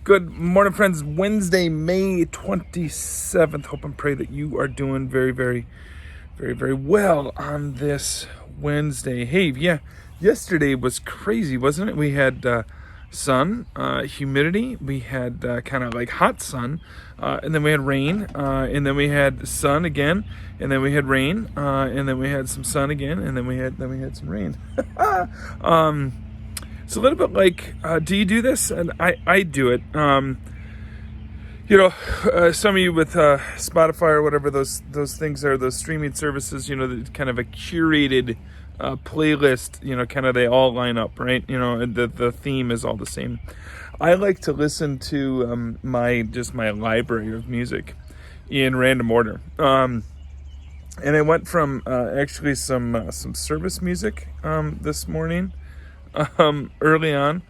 Good morning, friends. Wednesday, May 27th. Hope and pray that you are doing very, very, very, very well on this Wednesday. Hey, yeah, yesterday was crazy, wasn't it? We had sun, humidity. We had kind of like hot sun, and then we had rain, and then we had sun again, and then we had rain, and then we had some sun again, and then we had some rain. It's a little bit like, do you do this? And I do it. Some of you with Spotify or whatever those things are, those streaming services, the kind of a curated playlist, kind of they all line up, right? And the theme is all the same. I like to listen to my library of music in random order. And I went from actually some service music this morning. Early on,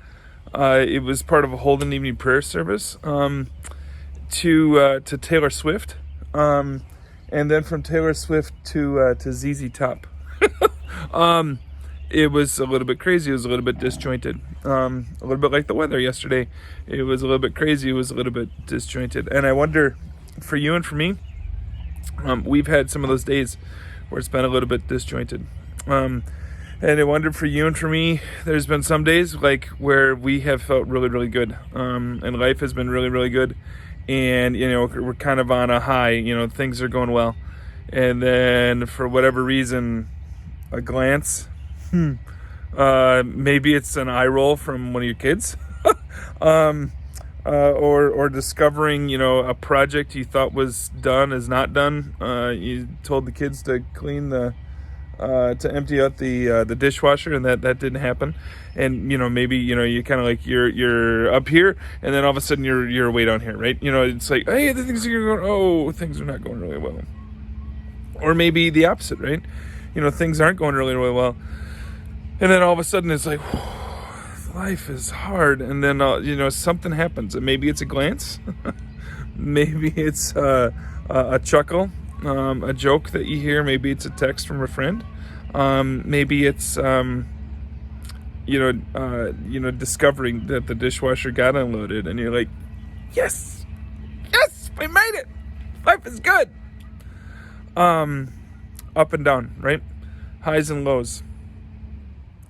it was part of a Holden evening prayer service, to Taylor Swift, and then from Taylor Swift to ZZ Top. It was a little bit crazy. It was a little bit disjointed. A little bit like the weather yesterday. It was a little bit crazy. It was a little bit disjointed. And I wonder, for you and for me, we've had some of those days where it's been a little bit disjointed. And I wonder for you and for me, there's been some days like where we have felt really, really good. And life has been really, really good. And, we're kind of on a high, things are going well. And then for whatever reason, a glance, maybe it's an eye roll from one of your kids, or discovering, a project you thought was done is not done. You told the kids to clean to empty out the dishwasher, and that didn't happen. And maybe you kind of like you're up here, and then all of a sudden you're way down here, right? It's like, hey, the things are going, oh, things are not going really well. Or maybe the opposite, right? Things aren't going really, really well, and then all of a sudden it's like, life is hard. And then something happens, and maybe it's a glance, maybe it's a chuckle, a joke that you hear, maybe it's a text from a friend, maybe it's discovering that the dishwasher got unloaded, and you're like, yes, we made it, life is good. Up and down, right? Highs and lows.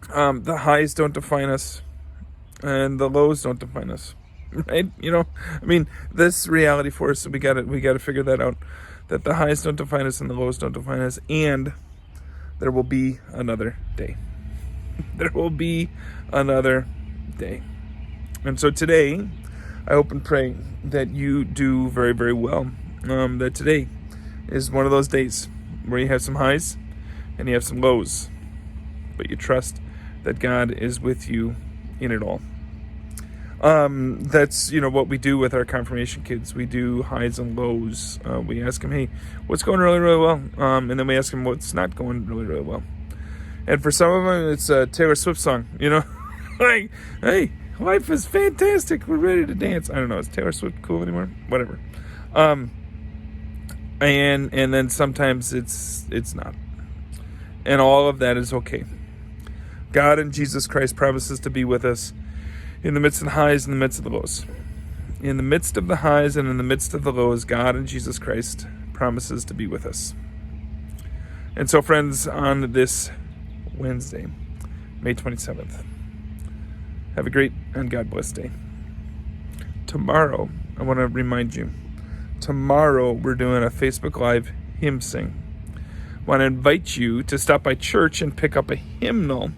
The highs don't define us, and the lows don't define us, right? This reality for us, we got to figure that out. That the highs don't define us and the lows don't define us, and there will be another day. There will be another day. And so today, I hope and pray that you do very, very well. That today is one of those days where you have some highs and you have some lows, but you trust that God is with you in it all. That's, what we do with our confirmation kids. We do highs and lows. We ask them, hey, what's going really, really well? And then we ask them what's not going really, really well. And for some of them, it's a Taylor Swift song, like, hey, life is fantastic. We're ready to dance. I don't know. Is Taylor Swift cool anymore? Whatever. And then sometimes it's not. And all of that is okay. God and Jesus Christ promises to be with us in the midst of the highs, in the midst of the lows. In the midst of the highs and in the midst of the lows, God and Jesus Christ promises to be with us. And so, friends, on this Wednesday, May 27th, have a great and God bless day. Tomorrow, I want to remind you, tomorrow we're doing a Facebook Live hymn sing. I want to invite you to stop by church and pick up a hymnal.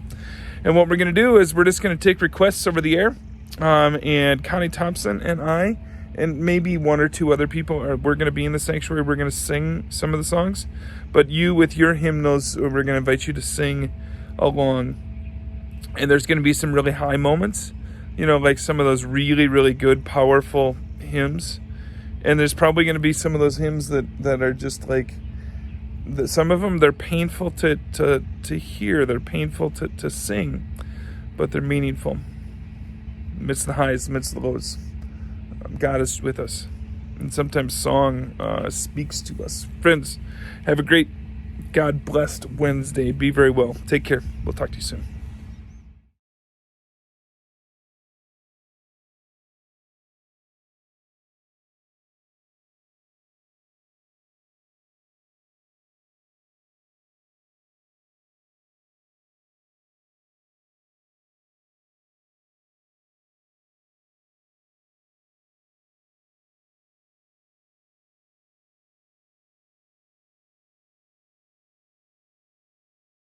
And what we're going to do is we're just going to take requests over the air. And Connie Thompson and I, and maybe one or two other people, we're going to be in the sanctuary. We're going to sing some of the songs. But you, with your hymnals, we're going to invite you to sing along. And there's going to be some really high moments, like some of those really, really good, powerful hymns. And there's probably going to be some of those hymns that are just like, some of them, they're painful to hear. They're painful to sing, but they're meaningful. Amidst the highs, amidst the lows, God is with us. And sometimes song speaks to us. Friends, have a great, God-blessed Wednesday. Be very well. Take care. We'll talk to you soon.